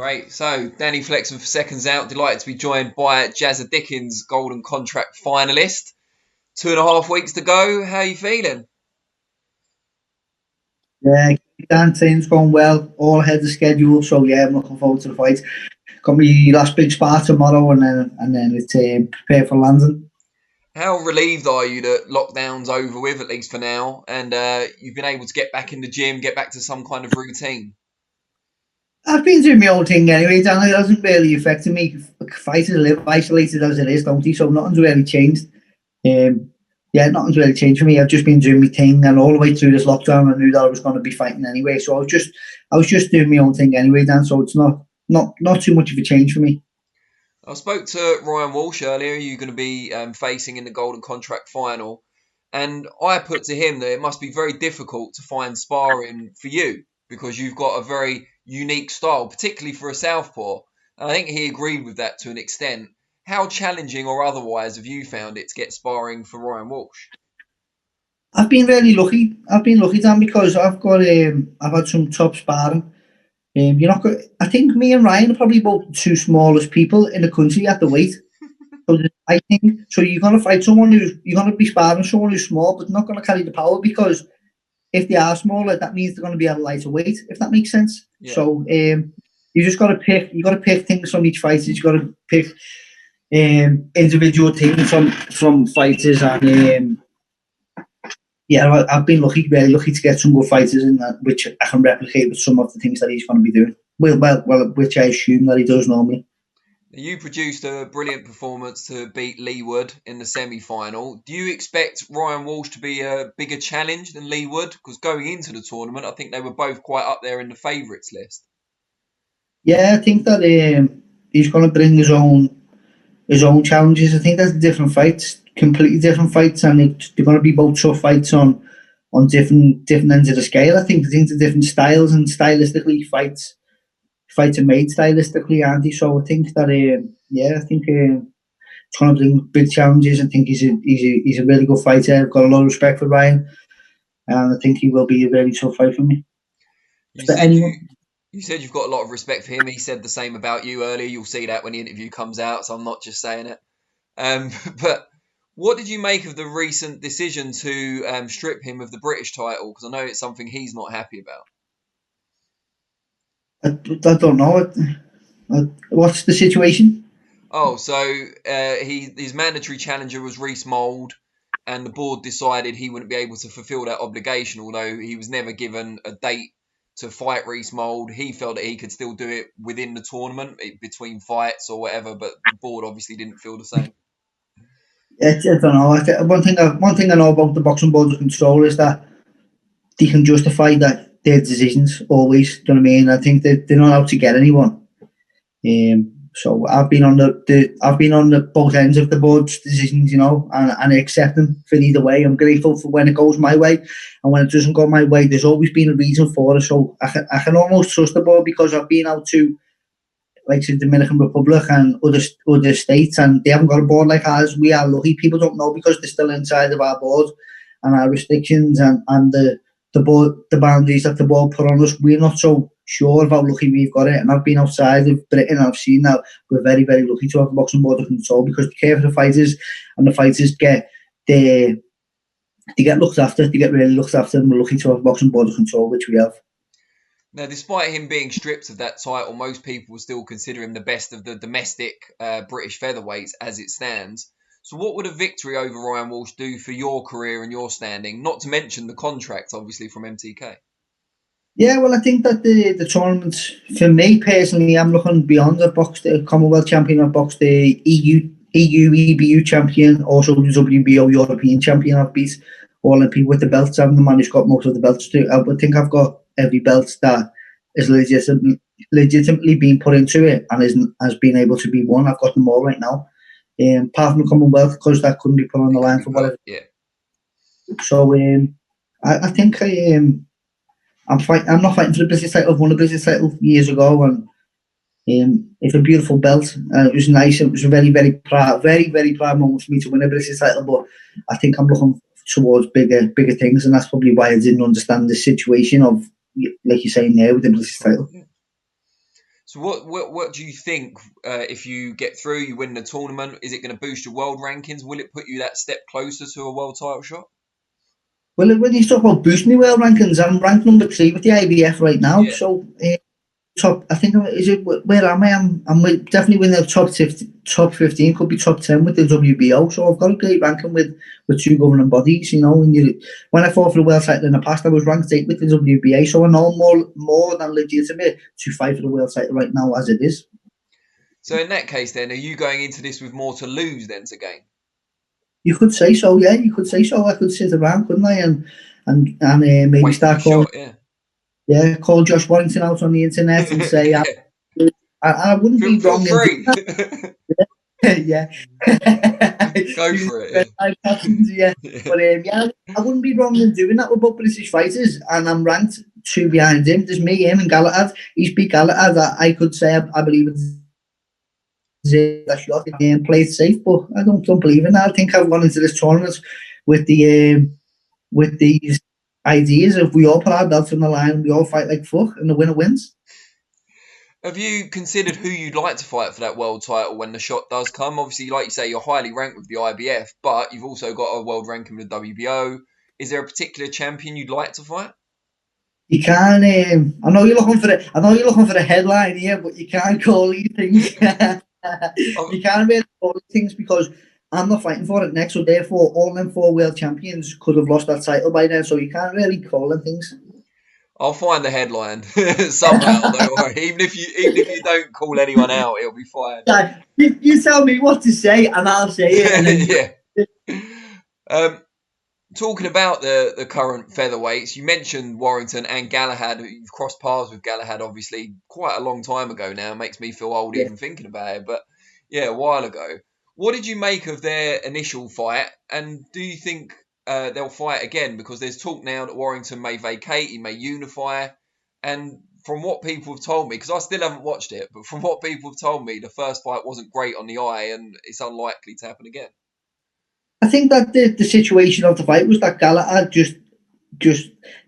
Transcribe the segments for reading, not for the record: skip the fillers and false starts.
Great. So, Danny Flexen for Seconds Out. Delighted to be joined by Jazza Dickens, Golden Contract finalist. 2.5 weeks to go. How are you feeling? Yeah, Dan, training's going well, all ahead of schedule. So yeah, I'm looking forward to the fight. Got my last big spar tomorrow, and then it's prepare for London. How relieved are you that lockdown's over with, at least for now, and you've been able to get back in the gym, get back to some kind of routine? I've been doing my own thing anyway, Dan. It hasn't really affected me. Fighters live isolated as it is, don't they? So nothing's really changed. Nothing's really changed for me. I've just been doing my thing, and all the way through this lockdown, I knew that I was going to be fighting anyway. So I was just doing my own thing anyway, Dan. So it's not too much of a change for me. I spoke to Ryan Walsh earlier. You're going to be facing in the Golden Contract final, and I put to him that it must be very difficult to find sparring for you because you've got a very unique style, particularly for a southpaw. And I think he agreed with that to an extent. How challenging or otherwise have you found it to get sparring for Ryan Walsh? I've been really lucky. I've been lucky, Dan, because I've had some top sparring. I think me and Ryan are probably both the two smallest people in the country at the weight. So I think you're gonna fight someone you're gonna be sparring someone who's small, but not gonna carry the power, because if they are smaller, that means they're gonna be at a lighter weight. If that makes sense. Yeah. So you just gotta pick. You gotta pick things from each fighter. You gotta pick individual things from fighters, and I've been really lucky to get some good fighters in that, which I can replicate with some of the things that he's going to be doing. Well, which I assume that he does normally. You produced a brilliant performance to beat Lee Wood in the semi-final. Do you expect Ryan Walsh to be a bigger challenge than Lee Wood? Because going into the tournament, I think they were both quite up there in the favourites list. Yeah, I think that he's going to bring his own challenges. I think that's different fights, completely different fights, and they're going to be both tough fights on different ends of the scale. I think they're different styles, and stylistically fights are made stylistically, aren't they? So I think that it's going to bring big challenges. I think he's a really good fighter. I've got a lot of respect for Ryan, and I think he will be a very tough fight for me. You said you've got a lot of respect for him. He said the same about you earlier. You'll see that when the interview comes out, so I'm not just saying it. But what did you make of the recent decision to strip him of the British title? Because I know it's something he's not happy about. I don't know. What's the situation? Oh, so his mandatory challenger was Reece Mould, and the board decided he wouldn't be able to fulfil that obligation, although he was never given a date to fight Reece Mould. He felt that he could still do it within the tournament, between fights or whatever, but the board obviously didn't feel the same. I don't know. One thing I know about the boxing board of control is that they can justify their decisions always. Do you know what I mean? I think that they're not out to get anyone. So I've been on the both ends of the board's decisions, and I accept them for either way. I'm grateful for when it goes my way, and when it doesn't go my way, there's always been a reason for it. So I can almost trust the board, because I've been out to, like, the Dominican Republic and other states, and they haven't got a board like ours. We are lucky. People don't know because they're still inside of our board and our restrictions and the boundaries that the board put on us. We're not so sure of how lucky we've got it. And I've been outside of Britain, and I've seen that we're very, very lucky to have the boxing board of control, because they care for the fighters, and the fighters get looked after. They get really looked after, and we're lucky to have the boxing board of control, which we have. Now, despite him being stripped of that title, most people still consider him the best of the domestic British featherweights as it stands. So what would a victory over Ryan Walsh do for your career and your standing? Not to mention the contract, obviously, from MTK. Yeah, well, I think that the tournament, for me personally, I'm looking beyond. I've boxed the Commonwealth champion, I've boxed the EU EBU champion, also the WBO European champion. I've beat all the people with the belts. I'm the man who's got most of the belts too. I would think I've got every belt that is legitimately being put into it and has been able to be won. I've got them all right now. Apart from the Commonwealth, because that couldn't be put on the line for whatever. Yeah. So I think I'm not fighting for the British title. I've won the British title years ago, and it's a beautiful belt. It was nice. It was a very, very proud moment for me to win a British title. But I think I'm looking towards bigger things, and that's probably why I didn't understand the situation of, like you're saying there, with the British title. So what do you think if you get through, you win the tournament? Is it going to boost your world rankings? Will it put you that step closer to a world title shot? Well, when you talk about boosting my world rankings, I'm ranked number 3 with the IBF right now. Yeah. So top, I think, is it, where am I? I'm definitely within the top 15, could be top 10 with the WBO. So I've got a great ranking with two governing bodies. You know, when I fought for the world title in the past, I was ranked 8 with the WBA. So I know more than legitimate to fight for the world title right now as it is. So in that case, then, are you going into this with more to lose than to gain? You could say so, yeah. You could say so. I could sit around, couldn't I, and maybe Wait for the start calling, shot, yeah. yeah, call Josh Warrington out on the internet and say, Yeah. I wouldn't Feel be feel wrong in free. doing that. Yeah. Go Using for the it. red patterns, yeah. Yeah. But yeah, I wouldn't be wrong in doing that with both British fighters, and I'm ranked 2 behind him. There's me, him, and Galahad. He's beat Galahad. I could say I believe it's a shot and play it safe, but I don't believe in that. I think I've gone into this tournament with with these ideas of we all put our belts on the line and we all fight like fuck and the winner wins. Have you considered who you'd like to fight for that world title when the shot does come? Obviously, like you say, you're highly ranked with the IBF, but you've also got a world ranking with the WBO. Is there a particular champion you'd like to fight? You can't. I know you're looking for the. I know you're looking for the headline here, but you can't call these things. Oh, You can't really call these things because I'm not fighting for it next. So therefore, all them 4 world champions could have lost that title by then. So you can't really call them things. I'll find the headline somehow. Don't worry. Even if you don't call anyone out, it'll be fine. You tell me what to say, and I'll say it, and then Yeah. Um, Talking about the current featherweights, you mentioned Warrington and Galahad. You've crossed paths with Galahad, obviously, quite a long time ago now. It makes me feel old yeah. even thinking about it, but yeah, a while ago. What did you make of their initial fight, and do you think they'll fight again? Because there's talk now that Warrington may vacate, he may unify, and from what people have told me, because I still haven't watched it, but from what people have told me, the first fight wasn't great on the eye, and it's unlikely to happen again. I think that the situation of the fight was that Galahad just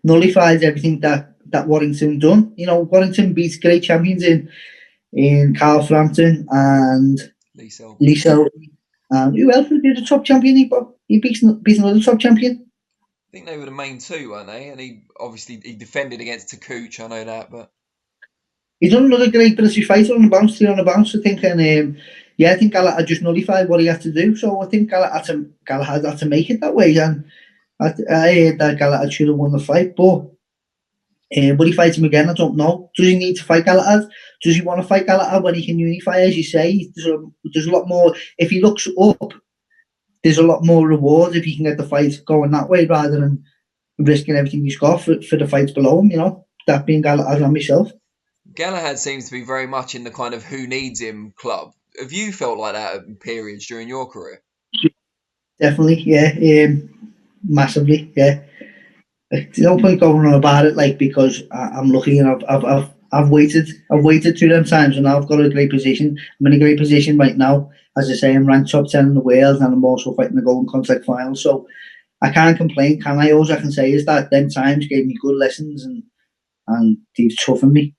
nullifies everything that Warrington done. You know, Warrington beats great champions in Carl Frampton and Lee Selby. Lisa. And who else was the top champion? He beats another top champion. I think they were the main two, weren't they? And he defended against Takouch, I know that, but He's done another great British fighter on the bounce, 3 on the bounce, I think. And I think Galahad just nullified what he had to do. So I think Galahad had to make it that way. And I heard that Galahad should have won the fight, but will he fight him again? I don't know. Does he need to fight Galahad? Does he want to fight Galahad when he can unify? As you say, there's a lot more. If he looks up, there's a lot more reward if he can get the fight going that way rather than risking everything he's got for the fights below him. You know, that being Galahad and myself. Galahad seems to be very much in the kind of who needs him club. Have you felt like that at periods during your career? Definitely, yeah, massively, yeah. There's no point going on about it, like because I'm lucky and I've waited 2 times, and now I've got a great position. I'm in a great position right now. As I say, I'm ranked top 10 in the world, and I'm also fighting the Golden Contract final. So I can't complain, can I? All I can say is that them times gave me good lessons, and they've toughened me.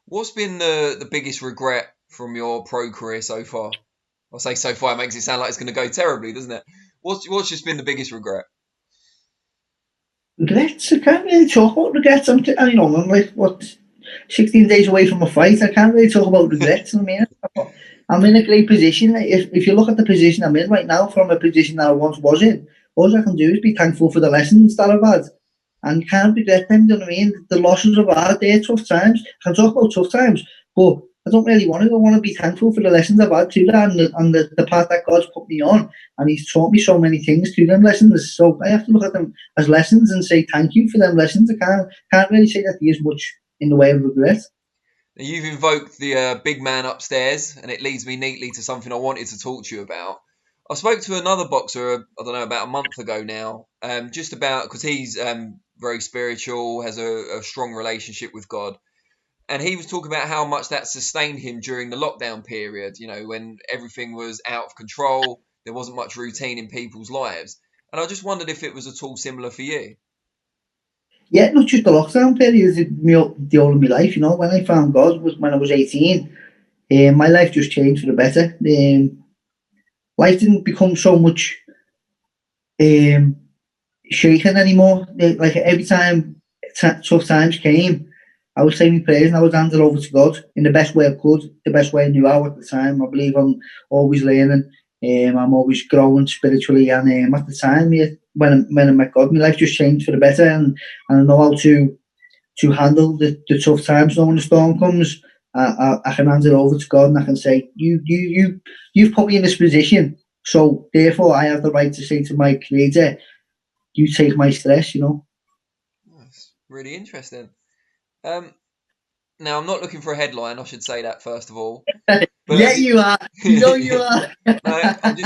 What's been the biggest regret from your pro career so far? I say so far, it makes it sound like it's going to go terribly, doesn't it? What's just been the biggest regret? Regrets? I can't really talk about regrets. I'm like, what, 16 days away from a fight. I can't really talk about regrets. I mean, I'm in a great position. If you look at the position I'm in right now from a position that I once was in, all I can do is be thankful for the lessons that I've had. And you can't regret them, you know what I mean? The losses I've had, they're tough times. I can talk about tough times, but I don't really want to. I want to be thankful for the lessons I've had to that and the path that God's put me on. And He's taught me so many things through them lessons. So I have to look at them as lessons and say thank you for them lessons. I can't really say that there's much in the way of regret. Now, you've invoked the big man upstairs, and it leads me neatly to something I wanted to talk to you about. I spoke to another boxer, I don't know, about a month ago now, just about because he's very spiritual, has a strong relationship with God. And he was talking about how much that sustained him during the lockdown period, when everything was out of control, there wasn't much routine in people's lives. And I just wondered if it was at all similar for you. Yeah, not just the lockdown period, the whole of my life, you know. When I found God was when I was 18. My life just changed for the better. Life didn't become so much shaken anymore. Like every time tough times came, I would say my prayers and I would hand it over to God in the best way I could, the best way I knew how at the time. I believe I'm always learning. I'm always growing spiritually, and at the time, yeah, when I met God, my life just changed for the better, and I know how to handle the tough times. So when the storm comes, I can hand it over to God, and I can say, you've put me in this position, so therefore I have the right to say to my Creator, you take my stress, you know. That's really interesting. Now I'm not looking for a headline. I should say that first of all. But Yeah, you are. You know you are. No, I'm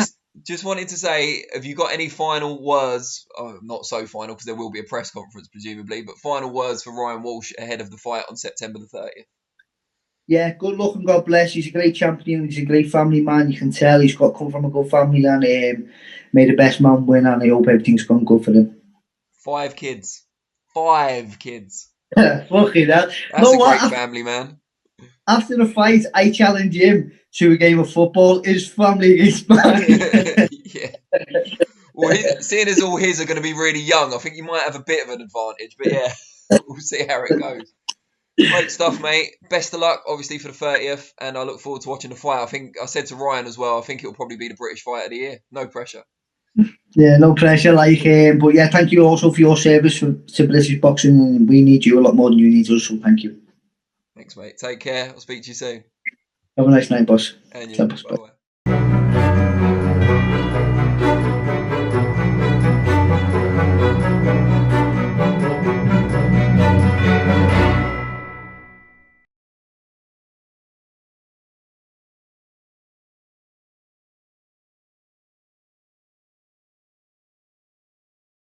just wanted to say, have you got any final words? Oh, not so final because there will be a press conference presumably, but final words for Ryan Walsh ahead of the fight on September the 30th. Yeah, good luck and God bless. He's a great champion. He's a great family man. You can tell he's come from a good family, and may the best man win. And I hope everything's gone good for him. 5 kids. 5 kids. Fucking hell. That's a great family, man. After the fight, I challenge him to a game of football. His family is mine. Yeah. Well, seeing as all his are going to be really young, I think you might have a bit of an advantage. But yeah, we'll see how it goes. Great stuff, mate. Best of luck, obviously, for the 30th, and I look forward to watching the fight. I think I said to Ryan as well, I think it'll probably be the British fight of the year. No pressure. Yeah, no pressure. But yeah, thank you also for your service to British boxing, and we need you a lot more than you need us. So thank you. Thanks, mate. Take care. I'll speak to you soon. Have a nice night, boss. And you. Bye-bye.